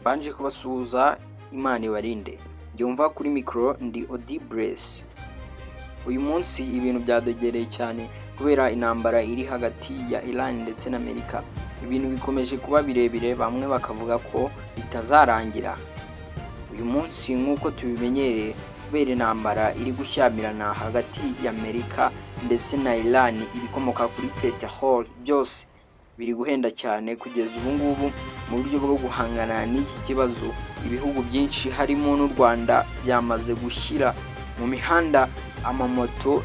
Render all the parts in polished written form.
Banje kubasuhuza Imana ibarinde. Byumva kuri micro ndi Audibles. Uyu munsi ibintu byadogereye cyane kubera intambara iri hagati ya Iran ndetse na Amerika. Ibintu bikomeje kuba birebire, bamwe bakavuga ko bitazarangira. Uyu munsi nk'uko tubimenyereye, kubera intambara iri gushyamirana hagati ya Amerika ndetse na Iran, ibikomoka kuri peteroli byose biri guhenda cyane kugeza ubu ngubu. Mu buryo bwo guhangana n'iki kibazo, ibihugu byinshi harimo n'u Rwanda byamaze gushyira mu mihanda amamoto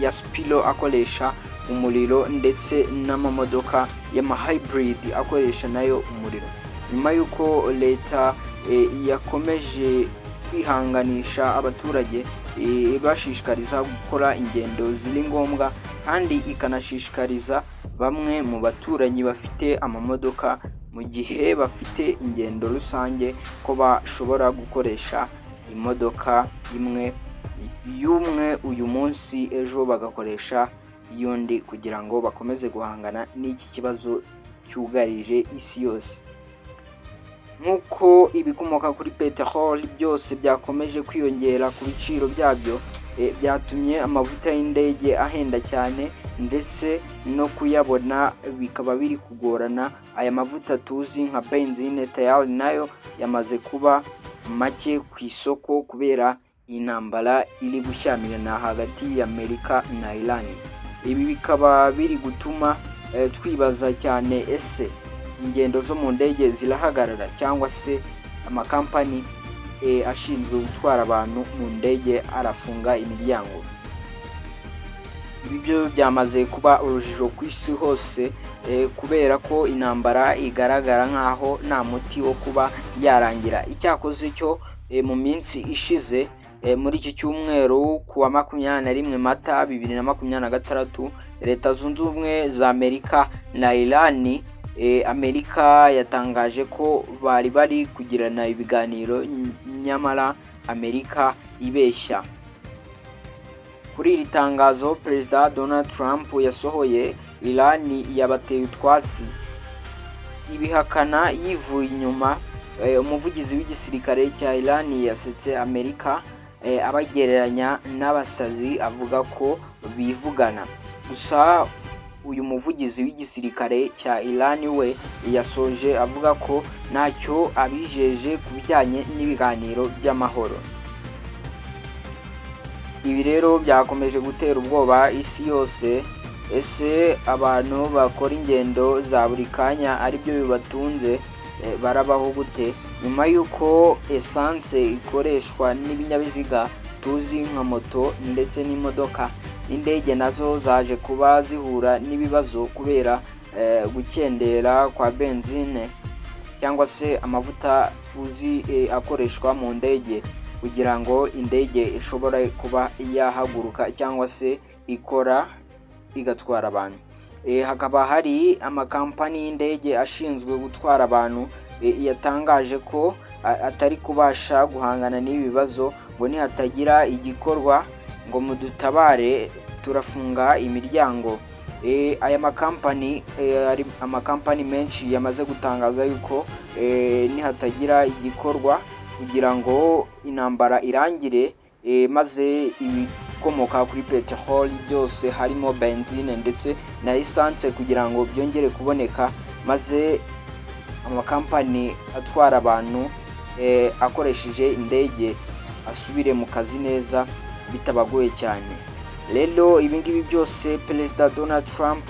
ya spiro akoresha umuriro ndetse n'amamodoka y'amahybrid akoresha nayo umuriro, nyuma y'uko leta yakomeje kwihanganisha abaturage, bashishikariza gukora ingendo ziri ngombwa, kandi ikanashishikariza bamwe mu baturanyi bafite amamodoka mu gihe bafite ingendo rusange ko bashobora gukoresha imodoka imwe y'umwe uyu munsi, ejo bagakoresha iy'undi kugira ngo bakomeze guhangana n'iki kibazo cyugarije isi yose. Nk'uko ibikomoka kuri peteroli byose byakomeje kwiyongera ku biciro byabyo, byatumye amavuta y'indege ahenda cyane, ndetse no kuyabona bikaba biri kugorana. Aya mavuta tuzi nka benzine tayari nayo yamaze kuba make ku isoko kubera intambara iri gushyamirana hagati ya Amerika na Iran. Ibi bikaba biri gutuma twibaza cyane, ese ingendo zo mu ndege zirahagarara cyangwa se amakampani ashinzwe gutwara abantu mu ndege arafunga imiryango? Ibi byo byamaze kuba urujijo ku isi hose, kubera ko intambara igaragara nk'aho nta muti wo kuba yarangira. Icyakoze cyo mu minsi ishize, muri iki cyumweru kuwa 21 Mata 2026, Leta Zunze Ubumwe za Amerika na Iran, Amerika yatangaje ko bari kugirana ibiganiro, nyamara Amerika ibeshya. Kuri iri tangazo Perezida Donald Trump yasohoye, Iran yabateye utwatsi ibihakana yivuye inyuma. Umuvugizi w'igisirikare cya Iran yasetse Amerika, abagereranya n'abasazi, avuga ko bivugana. Gusa uyu muvugizi w'igisirikare cya Iran we yasoje avuga ko ntacyo abijeje ku bijyanye n'ibiganiro by'amahoro. Ibi rero byakomeje gutera ubwoba isi yose. Ese abantu bakora ingendo za buri kanya aribyo bibatunze barabaho gute nyuma y'uko essence ikoreshwa n'ibinyabiziga tuzi nka moto ndetse n'imodoka n'indege nazo zaje kuba zihura n'ibibazo kubera gukendera kwa benzine cyangwa se amavuta tuzi akoreshwa mu ndege kugira ngo indege ishobore kuba yahaguruka cyangwa se igatwara abantu. Hakaba hari amakampani y'indege ashinzwe gutwara abantu yatangaje ko atari kubasha guhangana n'ibi bibazo, ngo nihatagira igikorwa ngo mudutabare turafunga imiryango. Aya makampani ari amakampani menshi yamaze gutangaza yuko nihatagira igikorwa kugira ngo intambara irangire, maze ibikomoka kuri peteroli byose harimo benzine ndetse na essence kugira ngo byongere kuboneka, maze amakampani atwara abantu akoresheje indege asubire mu kazi neza bitabagoye cyane. Rero ibingibi byose Perezida Donald Trump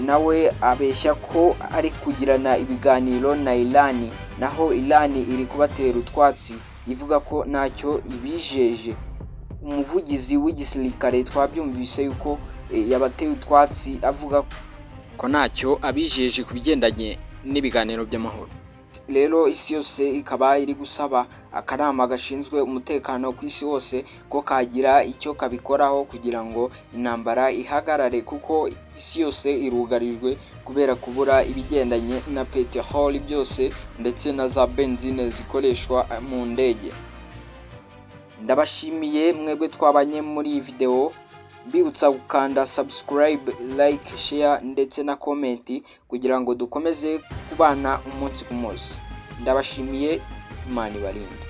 nawe abeshya ko ari kugirana ibiganiro na Iran, naho Iran iri kubatera utwatsi ivuga ko ntacyo ibijeje. Umuvugizi w'igisirikare twabyumvise yuko yabateye utwatsi avuga ko ntacyo abijeje ku bigendanye n'ibiganiro by'amahoro. Rero isi yose ikaba iri gusaba akanama gashinzwe umutekano ku isi hose ko kagira icyo kabikoraho kugira ngo intambara ihagarare, kuko isi yose irugarijwe kubera kubura ibigendanye na peteroli byose ndetse na za benzine zikoreshwa mu ndege. Ndabashimiye mwebwe twabanye muri iyi video, mbibutsa gukanda subscribe, like, share ndetse na comment kugira ngo dukomeze kubana umunsi ku munsi. ndabashimiye, Imana ibarinde.